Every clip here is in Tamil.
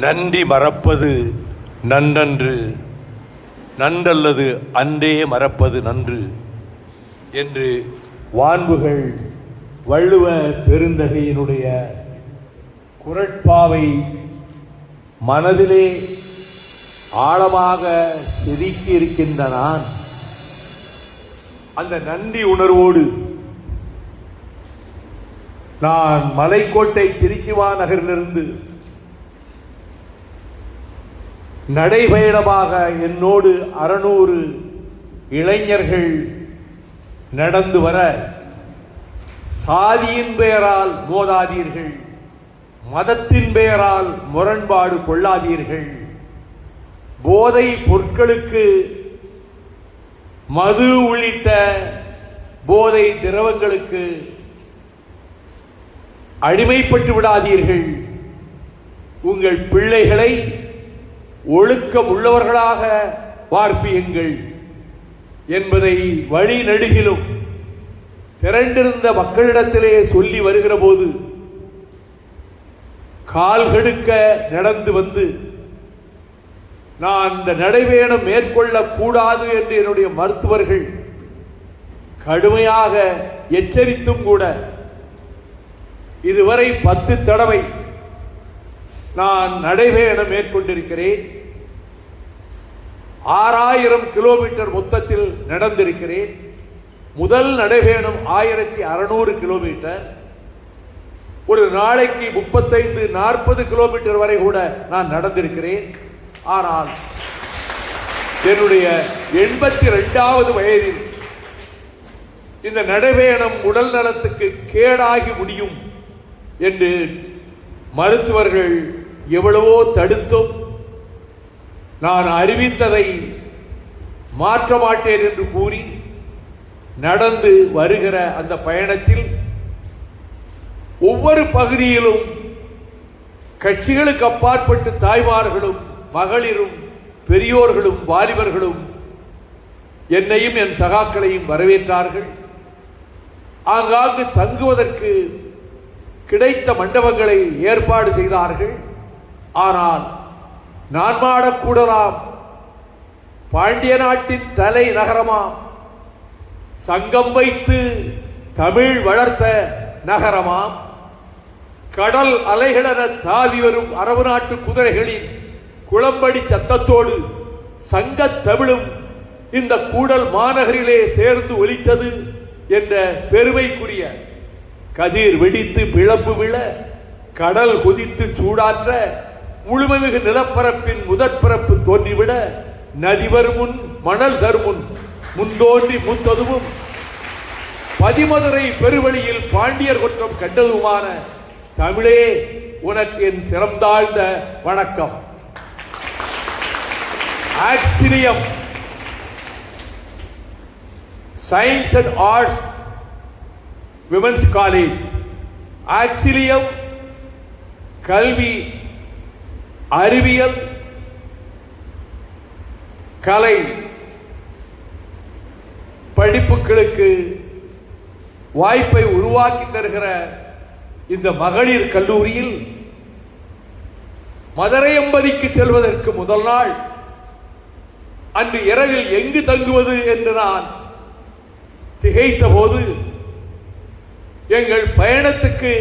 நன்றி மறப்பது நன்றன்று, நன்றல்லது அன்றே மறப்பது நன்று என்று வான்புகள் வள்ளுவ பெருந்தகையினுடைய குறட்பாவை மனதிலே ஆழமாக செதுக்கி இருக்கின்ற நான் அந்த நன்றி உணர்வோடு நான் மலைக்கோட்டை திருச்சிவா நகரிலிருந்து நடைபயணமாக என்னோடு 600 இளைஞர்கள் நடந்து வர, சாதியின் பெயரால் மோதாதீர்கள், மதத்தின் பெயரால் முரண்பாடு கொள்ளாதீர்கள், போதை பொருட்களுக்கு மது உள்ளிட்ட போதை திரவங்களுக்கு அடிமைப்பட்டு விடாதீர்கள், உங்கள் பிள்ளைகளை ஒழுக்கம் உள்ளவர்களாக வார்ப்பியுங்கள் என்பதை வழி நெடுகிலும் திரண்டிருந்த மக்களிடத்திலே சொல்லி வருகிற போது கால் கெடுக்க நடந்து வந்து நான் இந்த நடைபயணம் மேற்கொள்ளக் கூடாது என்று என்னுடைய மருத்துவர்கள் கடுமையாக எச்சரித்தும் கூட இதுவரை 10 தடவை நான் நடைபயணம் மேற்கொண்டிருக்கிறேன். 6000 கிலோமீட்டர் மொத்தத்தில் நடந்திருக்கிறேன். முதல் நடைபயணம் 1600 கிலோமீட்டர். ஒரு நாளைக்கு 35-40 கிலோமீட்டர் வரை கூட நான் நடந்திருக்கிறேன். ஆனால் என்னுடைய 82வது வயதில் இந்த நடைபயணம் உடல் நலத்துக்கு கேடாகி முடியும் என்று மருத்துவர்கள் எவ்வளவோ தடுத்தும் நான் அறிவித்ததை மாற்ற மாட்டேன் என்று கூறி நடந்து வருகிற அந்த பயணத்தில் ஒவ்வொரு பகுதியிலும் கட்சிகளுக்கு அப்பாற்பட்டு தாய்மார்களும் மகளிரும் பெரியோர்களும் வாலிபர்களும் என்னையும் என் சகாக்களையும் வரவேற்றார்கள். ஆங்காங்கு தங்குவதற்கு கிடைத்த மண்டபங்களை ஏற்பாடு செய்தார்கள். ஆனால் நான் மாடக்கூடலாம் பாண்டிய நாட்டின் தலை நகரமாம், சங்கம் வைத்து தமிழ் வளர்த்த நகரமாம், கடல் அலைகளென தாவி வரும் அரபு நாட்டு குதிரைகளின் குளம்படி சத்தத்தோடு சங்கத் தமிழும் இந்த கூடல் மாநகரிலே சேர்ந்து ஒலித்தது என்ற பெருமைக்குரிய கதிர் வெடித்து பிளம்பு விழ, கடல் கொதித்து சூடாற்ற, முழுமைமிகு நிலப்பரப்பின் முதற்பரப்பு தோன்றிவிட, நதிவர் முன் மணல் தருமுன் முன்தோன்றி மூத்ததுவும் பதிமதுரை பெருவழியில் பாண்டியர் குற்றம் கண்டதுமான தமிழே உனக்கு என் சிறந்தாழ்ந்த வணக்கம். Auxilium science and arts women's college, Auxilium கல்வி அறிவியல் கலை படிப்புகளுக்கு வாய்ப்பை உருவாக்கி தருகிற இந்த மகளிர் கல்லூரியில் மதுரையம்பதிக்கு செல்வதற்கு முதல் நாள் அன்று இரவில் எங்கு தங்குவது என்று நான் திகைத்த போது எங்கள் பயணத்துக்கு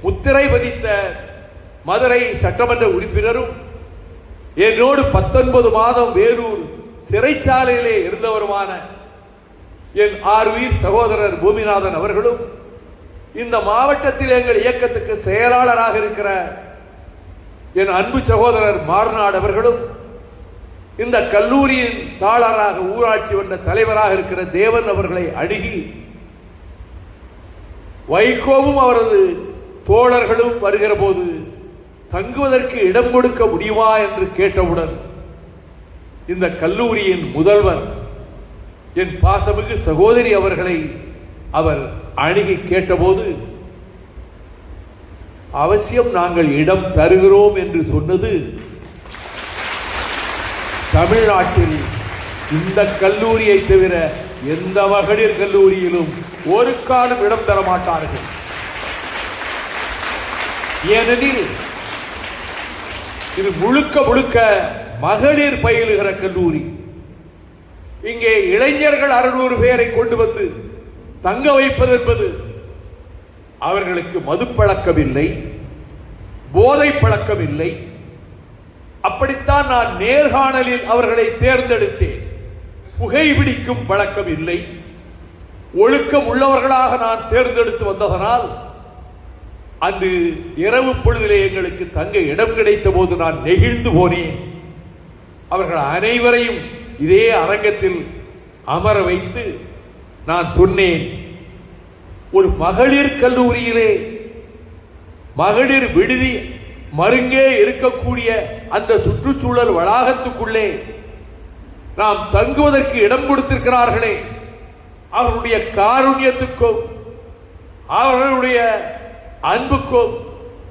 முத்திரை பதித்த மதுரை சட்டமன்ற உறுப்பினரும் என்னோடு 19 மாதம் வேலூர் சிறைச்சாலையிலே இருந்தவருமான என் ஆர்வீர் சகோதரர் பூமிநாதன் அவர்களும், இந்த மாவட்டத்தில் எங்கள் இயக்கத்துக்கு செயலாளராக இருக்கிற என் அன்பு சகோதரர் மார்நாடு அவர்களும், இந்த கல்லூரியின் தாளராக ஊராட்சி மன்ற தலைவராக இருக்கிற தேவன் அவர்களை அணுகி, வைகோவும் அவரது தோழர்களும் வருகிற போது தங்குவதற்கு இடம் கொடுக்க முடியுமா என்று கேட்டவுடன் இந்த கல்லூரியின் முதல்வர் என் பாசமிகு சகோதரி அவர்களை அவர் அணுகி கேட்டபோது, அவசியம் நாங்கள் இடம் தருகிறோம் என்று சொன்னது தமிழ்நாட்டில் இந்த கல்லூரியை தவிர எந்த மகளிர் கல்லூரியிலும் ஒரு காலம் இடம் தர மாட்டார்கள். ஏனெனில் இது முழுக்க முழுக்க மகளிர் பயிலுகிற கல்லூரி. இங்கே இளைஞர்கள் 600 பேரை கொண்டு வந்து தங்க வைப்பது என்பது அவர்களுக்கு மது பழக்கம் இல்லை, போதை பழக்கம் இல்லை. அப்படித்தான் நான் நேர்காணலில் அவர்களை தேர்ந்தெடுத்தேன். புகைபிடிக்கும் பழக்கம் இல்லை, ஒழுக்கம் உள்ளவர்களாக நான் தேர்ந்தெடுத்து வந்ததனால் அன்று இரவு பொழுதிலே எங்களுக்கு தங்க இடம் கிடைத்த போது நான் நெகிழ்ந்து போனேன். அவர்கள் அனைவரையும் இதே அரங்கத்தில் அமர வைத்து நான் சொன்னேன், ஒரு மகளிர் கல்லூரியிலே மகளிர் விடுதி மருங்கே இருக்கக்கூடிய அந்த சுற்றுச்சூழல் வளாகத்துக்குள்ளே நாம் தங்குவதற்கு இடம் கொடுத்திருக்கிறார்களே, அவர்களுடைய காருண்யத்துக்கும் அவர்களுடைய அன்புக்கும்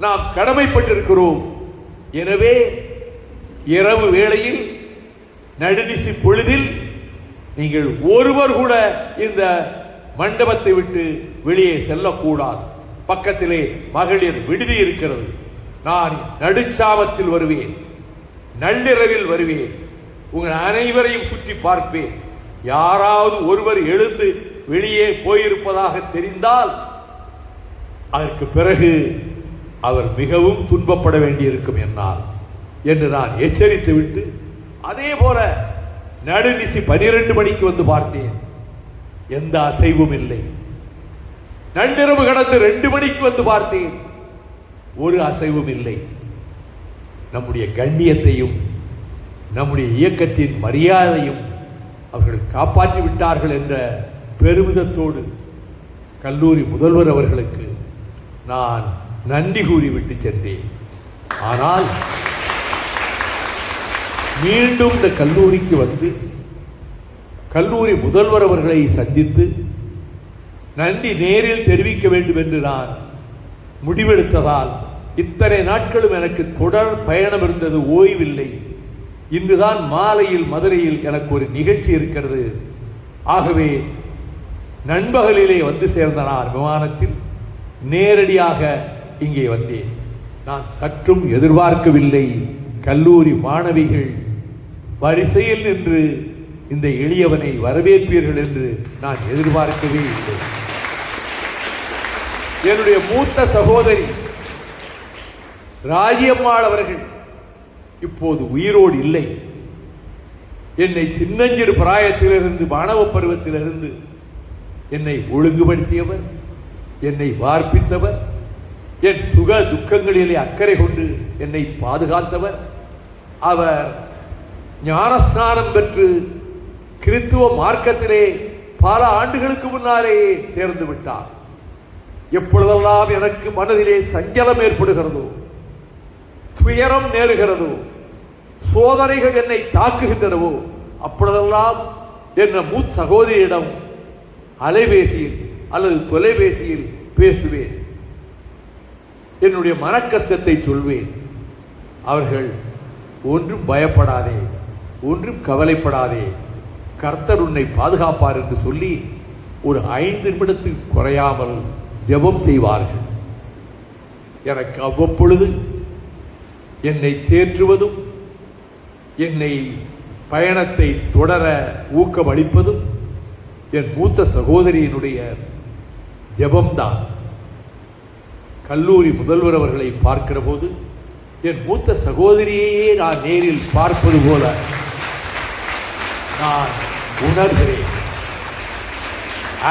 நாம் கடமைப்பட்டிருக்கிறோம். எனவே இரவு வேளையில் நடுநிசி பொழுதில் நீங்கள் ஒருவர் கூட இந்த மண்டபத்தை விட்டு வெளியே செல்லக்கூடாது. பக்கத்திலே மகளிர் விடுதி இருக்கிறது. நான் நடுச்சாமத்தில் வருவேன், நள்ளிரவில் வருவேன், உங்கள் அனைவரையும் சுற்றி பார்ப்பேன். யாராவது ஒருவர் எழுந்து வெளியே போயிருப்பதாக தெரிந்தால் அதற்கு பிறகு அவர் மிகவும் துன்பப்பட வேண்டியிருக்கும் என்னால் என்று நான் எச்சரித்து விட்டு, அதே போல நடுநிசி 12 மணிக்கு வந்து பார்த்தேன், எந்த அசைவும் இல்லை. நள்ளிரவு கடந்து 2 மணிக்கு வந்து பார்த்தேன், ஒரு அசைவும் இல்லை. நம்முடைய கண்ணியத்தையும் நம்முடைய இயக்கத்தின் மரியாதையும் அவர்கள் காப்பாற்றி விட்டார்கள் என்ற பெருமிதத்தோடு கல்லூரி முதல்வர் அவர்களுக்கு நான் நன்றி கூறிவிட்டு சென்றேன். ஆனால் மீண்டும் இந்த கல்லூரிக்கு வந்து கல்லூரி முதல்வர் அவர்களை சந்தித்து நன்றி நேரில் தெரிவிக்க வேண்டும் என்று நான் முடிவெடுத்ததால் இத்தனை நாட்களும் எனக்கு தொடர் பயணம் இருந்தது, ஓய்வில்லை. இன்றுதான் மாலையில் மதுரையில் எனக்கு ஒரு நிகழ்ச்சி இருக்கிறது. ஆகவே நண்பகலிலே வந்து சேர்ந்த நான் விமானத்தில் நேரடியாக இங்கே வந்தேன். நான் சற்றும் எதிர்பார்க்கவில்லை கல்லூரி மாணவிகள் வரிசையில் நின்று இந்த எளியவனை வரவேற்பீர்கள் என்று நான் எதிர்பார்க்கவே இல்லை. என்னுடைய மூத்த சகோதரி ராஜியம்மாள் அவர்கள் இப்போது உயிரோடு இல்லை. என்னை சின்னஞ்சிறு பிராயத்திலிருந்து மாணவ பருவத்திலிருந்து என்னை ஒழுங்குபடுத்தியவர், என்னை வார்ப்பித்தவர், என் சுக துக்கங்களிலே அக்கறை கொண்டு என்னை பாதுகாத்தவர். அவர் ஞானஸ்நானம் பெற்று கிறித்துவ மார்க்கத்திலே பல ஆண்டுகளுக்கு முன்னாலேயே சேர்ந்து விட்டார். எப்பொழுதெல்லாம் எனக்கு மனதிலே சஞ்சலம் ஏற்படுகிறதோ, துயரம் நேருகிறதோ, சோதனைகள் என்னை தாக்குகின்றனவோ, அப்பொழுதெல்லாம் என் மூத்த சகோதரியிடம் அலைபேசியில் அல்லது தொலைபேசியில் பேசுவேன், என்னுடைய மன கஷ்டத்தை சொல்வேன். அவர்கள் ஒன்றும் பயப்படாதே, ஒன்றும் கவலைப்படாதே, கர்த்தர் உன்னை பாதுகாப்பார் என்று சொல்லி ஒரு 5 நிமிடத்துக்கு குறையாமல் ஜெபம் செய்வார்கள். எனக்கு அவ்வப்பொழுது என்னை தேற்றுவதும் என்னை பயணத்தை தொடர ஊக்கம் அளிப்பதும் என் மூத்த சகோதரியினுடைய ஜெபம்தான். கல்லூரி முதல்வர் அவர்களை பார்க்கிற போது என் மூத்த சகோதரியையே நான் நேரில் பார்ப்பது போல நான் உணர்கிறேன்.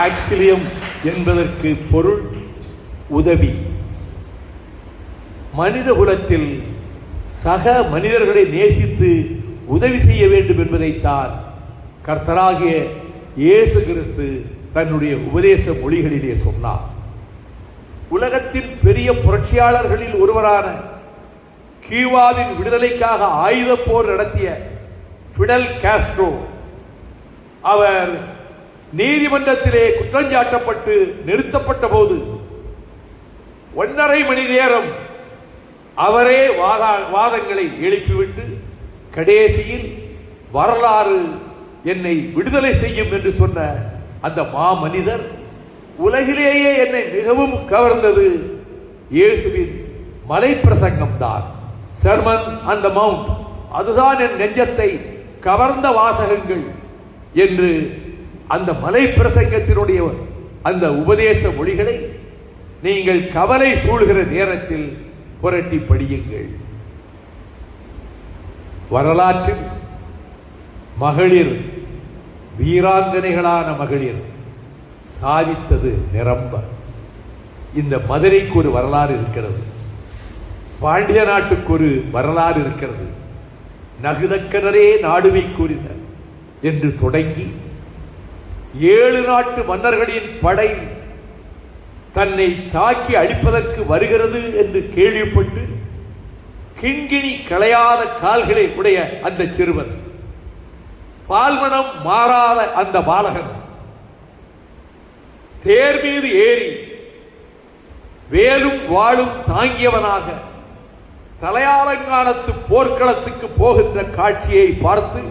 ஆக்சிலியம் என்பதற்கு பொருள் உதவி. மனித குலத்தில் சக மனிதர்களை நேசித்து உதவி செய்ய வேண்டும் என்பதைத்தான் கர்த்தராகிய இயேசு கிறிஸ்து தன்னுடைய உபதேச மொழிகளிலே சொன்னார். உலகத்தின் பெரிய புரட்சியாளர்களில் ஒருவரான கியூபாவின் விடுதலைக்காக ஆயுத போர் நடத்திய பிடல் காஸ்ட்ரோ அவர் நீதிமன்றத்திலே குற்றஞ்சாட்டப்பட்டு நிறுத்தப்பட்ட போது 1.5 மணி நேரம் அவரே வாதங்களை எழுப்பிவிட்டு கடைசியில் வரலாறு என்னை விடுதலை செய்யும் என்று சொன்ன அந்த மாமனிதர், உலகிலேயே என்னை மிகவும் கவர்ந்தது இயேசுவின் மலை பிரசங்கம் தான். சர்மன் அண்ட் த மவுண்ட், அதுதான் என் நெஞ்சத்தை கவர்ந்த வாசகங்கள் என்று அந்த மலை பிரசங்கத்தினுடைய அந்த உபதேச மொழிகளை நீங்கள் கவலை சூழ்கிற நேரத்தில் புரட்டி படியுங்கள். வரலாற்றில் மகளிர், வீராங்கனைகளான மகளிர் சாதித்தது நிரம்ப. இந்த மதுரைக்கு ஒரு வரலாறு இருக்கிறது, பாண்டிய நாட்டுக்கு ஒரு வரலாறு இருக்கிறது. நகுதக்கனரே நாடுமை கூறினர் என்று தொடங்கி 7 நாட்டு மன்னர்களின் படை தன்னை தாக்கி அழிப்பதற்கு வருகிறது என்று கேள்விப்பட்டு கிண்கிணி களையாத கால்களை உடைய அந்த சிறுவன், பால்மனம் மாறாத அந்த பாலகன் தேர் மீது ஏறி வேலும் வாளும் தாங்கியவனாக தலையாலங்கானத்து போர்க்களத்துக்கு போகின்ற காட்சியை பார்த்து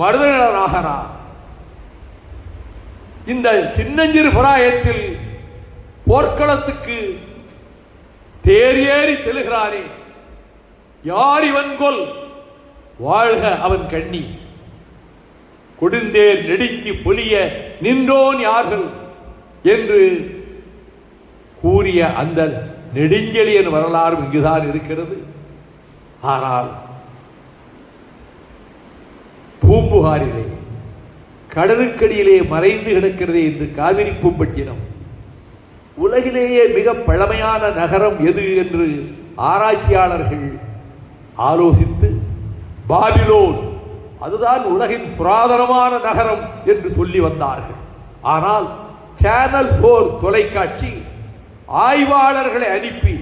மருதனாகிறார். இந்த சின்னஞ்சிறு பிராயத்தில் போர்க்களத்துக்கு தேர் ஏறி செல்கிறானே, யார் இவன் கொல், வாழ்க அவன் கண்ணி, கொடுந்தேர் நெடுக்கி பொலிய நின்றோன் யார்கள் என்று கூறிய அந்த நெடுஞ்செழியன் வரலாறு இங்குதான் இருக்கிறது. ஆனால் பூம்புகாரிலே கடலுக்கடியிலே மறைந்து கிடக்கிறது என்று காவிரி பூம்பட்டினம், உலகிலேயே மிக பழமையான நகரம் எது என்று ஆராய்ச்சியாளர்கள் ஆலோசித்து பாபிலோன் அதுதான் உலகின் புராதனமான நகரம் என்று சொல்லி வந்தார்கள். ஆனால் சேனல் 4 தொலைக்காட்சி ஆய்வாளர்களை அனுப்பி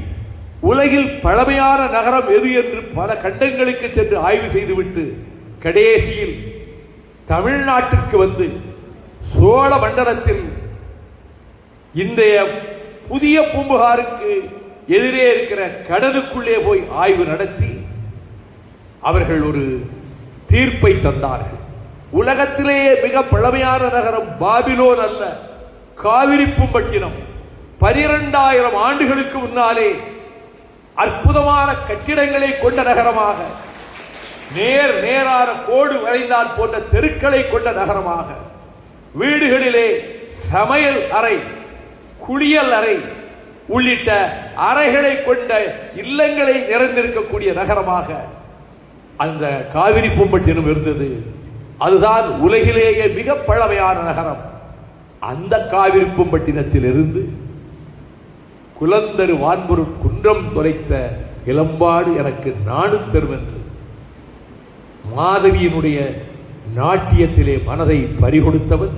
உலகில் பழமையான நகரம் எது என்று பல கண்டங்களுக்கு சென்று ஆய்வு செய்துவிட்டு கடைசியில் தமிழ்நாட்டிற்கு வந்து சோழ மண்டலத்தில் இன்றைய புதிய பூம்புகாருக்கு எதிரே இருக்கிற கடலுக்குள்ளே போய் ஆய்வு நடத்தி அவர்கள் ஒரு தீர்ப்பை தந்தார்கள். உலகத்திலேயே மிக பழமையான நகரம் பாபிலோன் அல்ல, காவிரி பூம்பட்டினம். 12,000 ஆண்டுகளுக்கு முன்னாலே அற்புதமான கட்டிடங்களை கொண்ட நகரமாக, நேரான கோடு வரைந்தால் போன்ற தெருக்களை கொண்ட நகரமாக, வீடுகளிலே சமையல் அறை, குளியல் அறை உள்ளிட்ட அறைகளை கொண்ட இல்லங்களை நிறைந்திருக்கக்கூடிய நகரமாக அந்த காவிரி பூம்பட்டினம் இருந்தது. அதுதான் உலகிலேயே மிக பழமையான நகரம். அந்த காவிரி பூம்பட்டினத்தில் இருந்து குலந்தரு வான்பொருள் குன்றம் தொலைத்த இளம்பாடு எனக்கு நாடு தரும் என்று மாதவியினுடைய நாட்டியத்திலே மனதை பறிகொடுத்தவன்,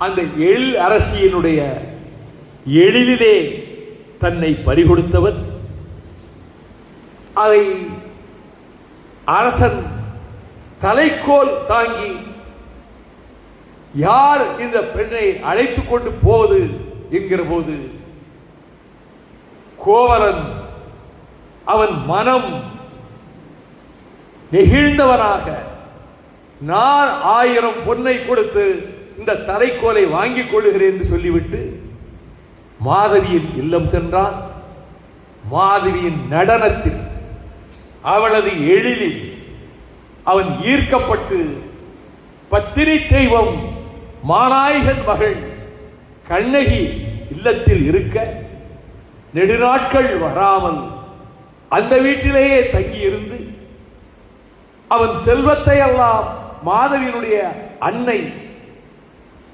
அந்த எழில் அரசியினுடைய எழிலே தன்னை பறிகொடுத்தவன், அதை அரசன் தலைக்கோல் தாங்கி யார் இந்த பெண்ணை அழைத்துக் கொண்டு போவது என்கிற போது கோவலன் அவன் மனம் நெகிழ்ந்தவனாக, நான் 1000 பொன்னை கொடுத்து இந்த தலைக்கோலை வாங்கிக் கொள்ளுகிறேன் என்று சொல்லிவிட்டு மாதவியின் இல்லம் சென்றான். மாதவியின் நடனத்தில், அவளது எழிலில் அவன் ஈர்க்கப்பட்டு பத்தினி தெய்வம் மாநாயகன் மகள் கண்ணகி இல்லத்தில் இருக்க நெடுநாட்கள் வராமல் அந்த வீட்டிலேயே தங்கியிருந்து அவன் செல்வத்தை எல்லாம் மாதவியினுடைய அன்னை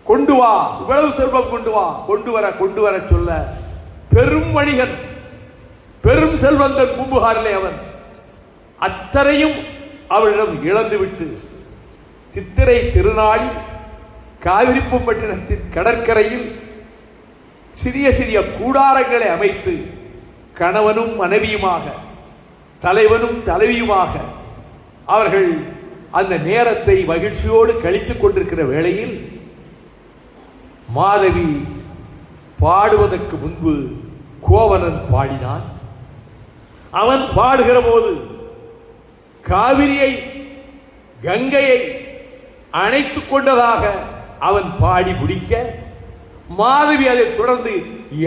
கொண்டு வா, இவ்வளவு செல்வம் கொண்டு வர சொல்ல பெரும் வணிகன், பெரும் செல்வந்தன் பூம்புகாரிலே அவன் அத்தனையும் அவளிடம் இழந்துவிட்டு சித்திரை திருநாளில் காவிரி பூம்பட்டினத்தின் கடற்கரையில் சிறிய சிறிய கூடாரங்களை அமைத்து கணவனும் மனைவியுமாக, தலைவனும் தலைவியுமாக அவர்கள் அந்த நேரத்தை மகிழ்ச்சியோடு கழித்துக் கொண்டிருக்கிற வேளையில் மாதவி பாடுவதற்கு முன்பு கோவலன் பாடினான். அவன் பாடுகிற போது காவிரியை, கங்கையை அணைத்துக் கொண்டதாக அவன் பாடி முடிக்க, மாதவி அதை தொடர்ந்து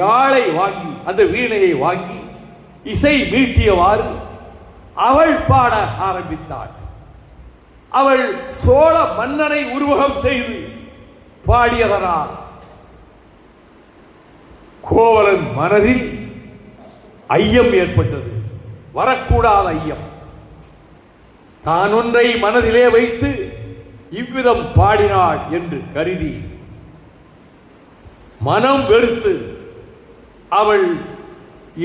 யாழை வாங்கி, அந்த வீணையை வாங்கி இசை மீட்டியவாறு அவள் பாட ஆரம்பித்தாள். அவள் சோழ மன்னனை உருவகம் செய்து பாடியதனால் கோவலன் மனதில் ஐயம் ஏற்பட்டது. வரக்கூடாத ஐயம். தான் ஒன்றை மனதிலே வைத்து இவ்விதம் பாடினாள் என்று கருதி மனம் வெறுத்து அவள்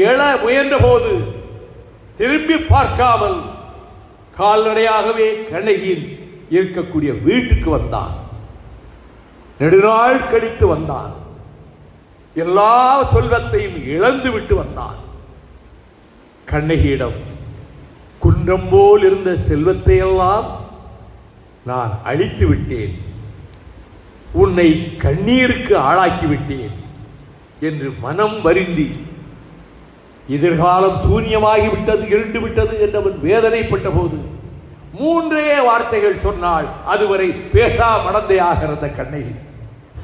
எழ முயன்ற போது திரும்பி பார்க்காமல் கால்நடையாகவே கண்ணகியின் இருக்கக்கூடிய வீட்டுக்கு வந்தான். நெடுநாள் கழித்து வந்தான். எல்லா செல்வத்தையும் இழந்து விட்டு வந்தான். கண்ணகியிடம் குன்றம் போல் இருந்த செல்வத்தை எல்லாம் நான் அழித்து விட்டேன், உன்னை கண்ணீருக்கு ஆளாக்கி விட்டேன் என்று மனம் வருந்தி எதிர்காலம் சூன்யமாகிவிட்டது, இருண்டு விட்டது என்றவன் வேதனைப்பட்ட போது 3 வார்த்தைகள் சொன்னாள். அதுவரை பேசா மடந்தையாக இருந்த கண்ணகி.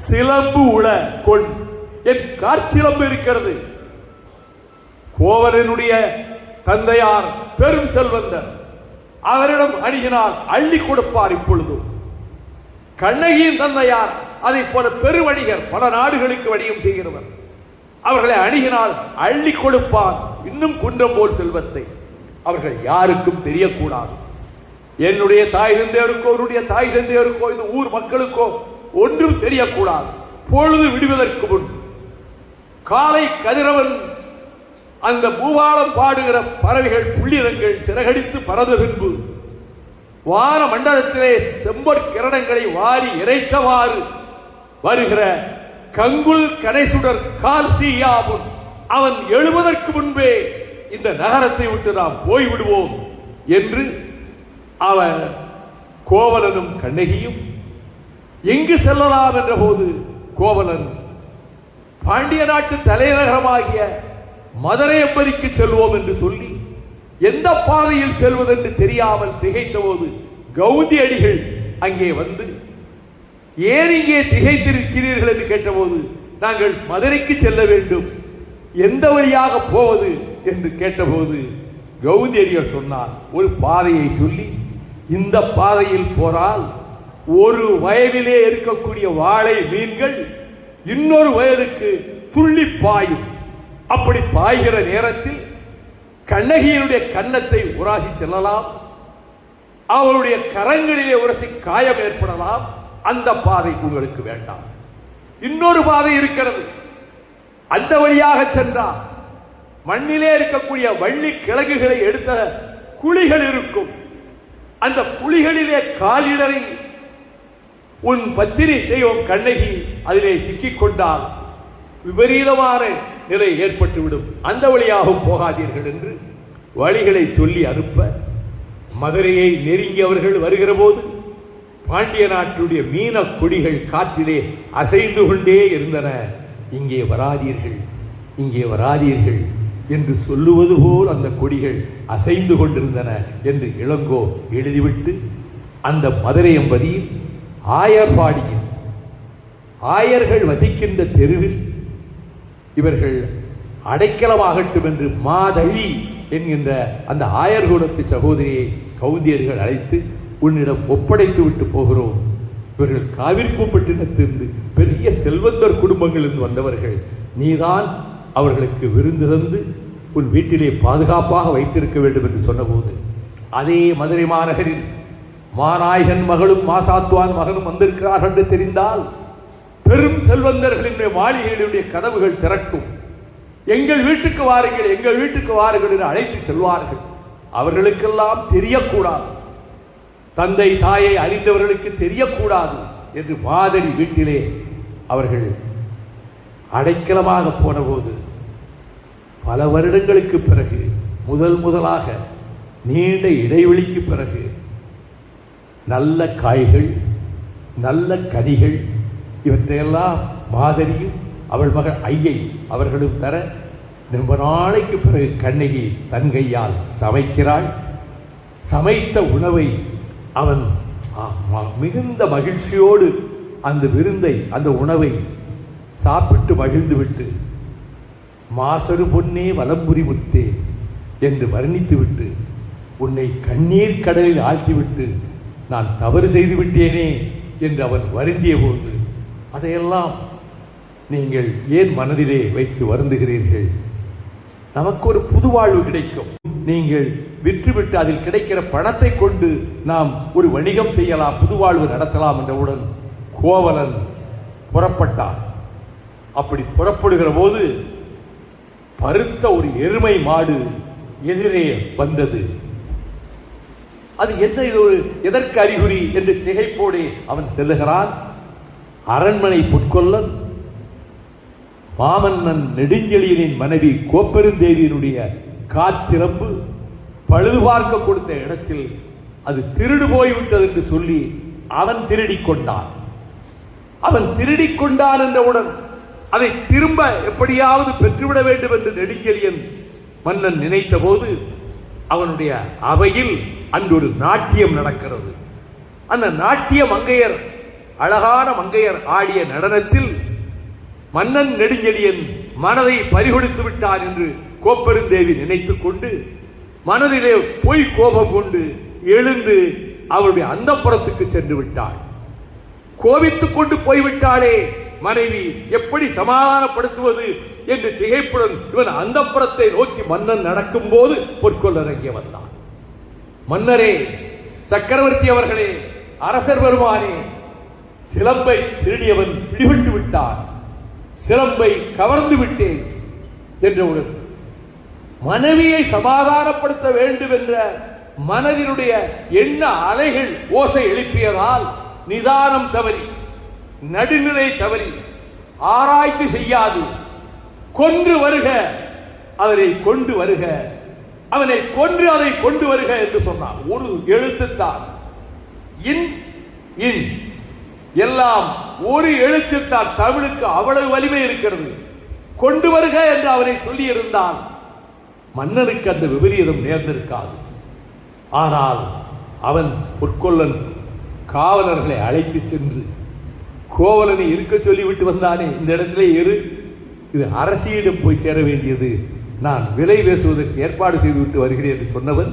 சிலம்பு உள கொள், என் காற்சிலம்பு இருக்கிறது. கோவலனுடைய தந்தையார் பெரும் செல்வந்தர், அவரிடம் அணுகினால் அள்ளி கொடுப்பார். இப்பொழுது கண்ணகியின் தந்தையார் அதை போல பெருவணிகர், பல நாடுகளுக்கு வணிகம் செய்கிறவர். அவர்களை அணுகினால் அள்ளி கொடுப்பார். இன்னும் குன்றம் போல் செல்வத்தை அவர்கள் யாருக்கும் தெரியக்கூடாது. என்னுடைய தாய் தந்தையருக்கோ, என்னுடைய தாய் தந்தையருக்கோ, இந்த ஊர் மக்களுக்கோ ஒன்றும் தெரியக்கூடாது. பொழுது விடுவதற்கு முன் காலை கதிரவன் அந்த பூவாளம் பாடுகிற பறவைகள் புள்ளினங்கள் சிறகடித்து பறந்த பின்பு வான மண்டலத்திலே செம்பற் கிரணங்களை வாரி இறைத்தவாறு வருகிற கங்குல் கணேசுடர் கால்சியாவும் அவன் எழுவதற்கு முன்பே இந்த நகரத்தை விட்டு நாம் போய்விடுவோம் என்று அவன் கோவலனும் கண்ணகியும் எங்கு செல்லலாம் என்ற போது கோவலன் பாண்டிய நாட்டு தலைநகரமாகிய மதுரையம்பதிக்கு செல்வோம் என்று சொல்லி எந்த பாதையில் செல்வதென்று தெரியாமல் திகைத்த போது கௌதி அடிகள் அங்கே வந்து, ஏன் இங்கே திகைத்திருக்கிறீர்கள் என்று கேட்டபோது, நாங்கள் மதுரைக்கு செல்ல வேண்டும், எந்த வழியாக போவது என்று கேட்டபோது கௌதி அடிகள் சொன்னார். ஒரு பாதையை சொல்லி, இந்த பாதையில் போனால் ஒரு வயலிலே இருக்கக்கூடிய வாழை மீன்கள் இன்னொரு வயலுக்கு துள்ளி பாயும். அப்படி பாய்கிற நேரத்தில் கண்ணகியினுடைய கன்னத்தை உராசி செல்லலாம், அவருடைய கரங்களிலே உரசி காயம் ஏற்படலாம். அந்த பாதை உங்களுக்கு வேண்டாம். இன்னொரு பாதை இருக்கிறது, அந்த வழியாக சென்றால் மண்ணிலே இருக்கக்கூடிய வள்ளி கிழங்குகளை எடுத்த குழிகள் இருக்கும். அந்த குழிகளிலே காலிடறி உன் பத்தினி தெய்வம் கண்ணகி அதிலே சிக்கிக் கொண்டால் விபரீதமான நிலை ஏற்பட்டுவிடும். அந்த வழியாகவும் போகாதீர்கள் என்று வழிகளை சொல்லி அனுப்ப, மதுரையை நெருங்கி அவர்கள் வருகிற போது பாண்டிய நாட்டுடைய மீன கொடிகள் காற்றிலே அசைந்து கொண்டே இருந்தன. இங்கே வராதீர்கள், இங்கே வராதீர்கள் என்று சொல்லுவது போல் அந்த கொடிகள் அசைந்து கொண்டிருந்தன என்று இளங்கோ எழுதிவிட்டு, அந்த மதுரையம்பதியில் ஆயர்பாடியில் ஆயர்கள் வசிக்கின்ற தெருவில் இவர்கள் அடைக்கலமாகட்டும் என்று மாதவி என்கின்ற அந்த ஆயர்குலத்து சகோதரியை கவுந்தியர்கள் அழைத்து, உன்னிடம் ஒப்படைத்து விட்டு போகிறோம். இவர்கள் காவிரிப்பட்டினத்திலிருந்து பெரிய செல்வந்தர் குடும்பங்களிலிருந்து வந்தவர்கள், நீதான் அவர்களுக்கு விருந்து தந்து உன் வீட்டிலே பாதுகாப்பாக வைத்திருக்க வேண்டும் என்று சொன்னபோது, அதே மதுரை மாநகரில் மாநாயகன் மகளும் மாசாத்துவான் மகனும் வந்திருக்கிறார்கள் என்று தெரிந்தால் பெரும் செல்வந்தர்களின் மாளிகைகளுடைய கதவுகள் திறக்கும். எங்கள் வீட்டுக்கு வாருங்கள், எங்கள் வீட்டுக்கு வாருங்கள் என்று அழைத்து செல்வார்கள். அவர்களுக்கெல்லாம் தெரியக்கூடாது, தந்தை தாயை அறிந்தவர்களுக்கு தெரியக்கூடாது என்று மாதரி வீட்டிலே அவர்கள் அடைக்கலமாக போன போது, பல வருடங்களுக்கு பிறகு முதலாக நீண்ட இடைவெளிக்கு பிறகு நல்ல காய்கள், நல்ல கனிகள், இவற்றையெல்லாம் மாதரியும் அவள் மகள் ஐயை அவர்களும் தர, ரொம்ப நாளைக்கு பிறகு கண்ணகி தன் கையால் சமைக்கிறாள். சமைத்த உணவை அவன் மிகுந்த மகிழ்ச்சியோடு அந்த விருந்தை, அந்த உணவை சாப்பிட்டு மகிழ்ந்து விட்டு, மாசரு பொன்னே வலம்புரி முத்தே, என்று வர்ணித்துவிட்டு உன்னை கண்ணீர் கடலில் ஆழ்த்திவிட்டு நான் தவறு செய்து விட்டேனே என்று அவன் வருந்திய போது அதையெல்லாம் நீங்கள் ஏன் மனதிலே வைத்து வருந்துகிறீர்கள்? நமக்கு ஒரு புது வாழ்வு கிடைக்கும். நீங்கள் விற்றுவிட்டு அதில் கிடைக்கிற பணத்தை கொண்டு நாம் ஒரு வணிகம் செய்யலாம், புது வாழ்வு நடத்தலாம் என்றவுடன் கோவலன் புறப்பட்டான். அப்படி புறப்படுகிற போது பருத்த ஒரு எருமை மாடு எதிரே வந்தது. அது என்ன, இது ஒரு எதற்கு அறிகுறி என்று திகைப்போடு அவன் செல்லுகிறான். அரண்மனை பொற்கொல்லன் மாமன்னன் நெடுஞ்செழியனின் மனைவி கோப்பெருந்தேவியினுடைய காற்சிலம்பு பழுது பார்க்க கொடுத்த இடத்தில் அது திருடு போய்விட்டது என்று சொல்லி அவன் திருடிக் கொண்டான். அவன் திருடிக் கொண்டான் என்றவுடன் அதை திரும்ப எப்படியாவது பெற்றுவிட வேண்டும் என்று நெடுஞ்செழியன் மன்னன் நினைத்த போது அவனுடைய அவையில் அன்று ஒரு நாட்டியம் நடக்கிறது. அந்த நாட்டிய மங்கையர், அழகான மங்கையர் ஆடிய நடனத்தில் மன்னன் நெடுஞ்செழியன் மனதை பறிகொடுத்து விட்டான் என்று கோப்பெருந்தேவி நினைத்துக் கொண்டு மனதிலே பொய் கோபம் கொண்டு எழுந்து அவருடைய அந்தப்புறத்துக்கு சென்று விட்டாள். கோபித்துக் கொண்டு போய்விட்டாளே மனைவி, எப்படி சமாதானப்படுத்துவது என்று திகைப்புடன் இவன் அந்தப்புறத்தை நோக்கி மன்னன் நடக்கும் போது பொற்கொல்லன் அங்கே வந்தான். மன்னரே, சக்கரவர்த்தி அவர்களே, அரசர் பெருமானே, சிலம்பை திருடியவன் பிடிபட்டு விட்டான், சிலம்பை கவர்ந்து விட்டேன் என்றவுடன் மனைவியை சமாதானப்படுத்த வேண்டும் என்ற மனதினுடைய எண்ண அலைகள் ஓசை எழுப்பியதால் நிதானம் தவறி, நடுநிலை தவறி, ஆராய்ச்சி செய்யாது கொன்று வருக, அவரை கொண்டு வருக, அவனை கொன்று அதை கொண்டு வருக என்று சொன்னான். ஒரு எழுத்துத்தான், இன் இன் எல்லாம் ஒரு எழுத்துத்தான். தமிழுக்கு அவ்வளவு வலிமை இருக்கிறது. கொண்டு வருக என்று அவனை சொல்லி இருந்தான் மன்னனுக்கு அந்த விபரீதம் நேர்ந்திருக்காது. ஆனால் அவன் பொற்கொல்லன் காவலர்களை அழைத்து சென்று கோவலனை இருக்க சொல்லிவிட்டு வந்தானே, இந்த இடத்திலே இரு, இது அரசியிடம் போய் சேர வேண்டியது, நான் விலை பேசுவதற்கு ஏற்பாடு செய்துவிட்டு வருகிறேன் என்று சொன்னவன்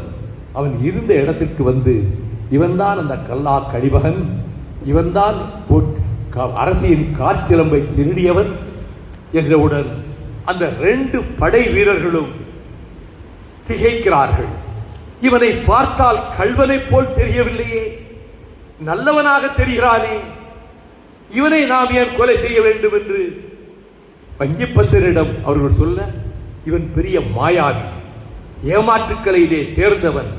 அவன் இருந்த இடத்திற்கு வந்து, இவன்தான் அந்த கல்லா கடிபகன், இவன்தான் அரசியின் காற்சிலம்பை திருடியவன் என்றவுடன் அந்த 2 படை வீரர்களும் திகைக்கிறார்கள். இவனை பார்த்தால் கள்வனை போல் தெரியவில்லையே, நல்லவனாக தெரிகிறானே, இவனை நாம் ஏன் கொலை செய்ய வேண்டும் என்று வஞ்சிப்பத்திரிடம் அவர்கள் சொல்ல, இவன் பெரிய மாயாவி, ஏமாற்றுக்கலையிலே தேர்ந்தவன்,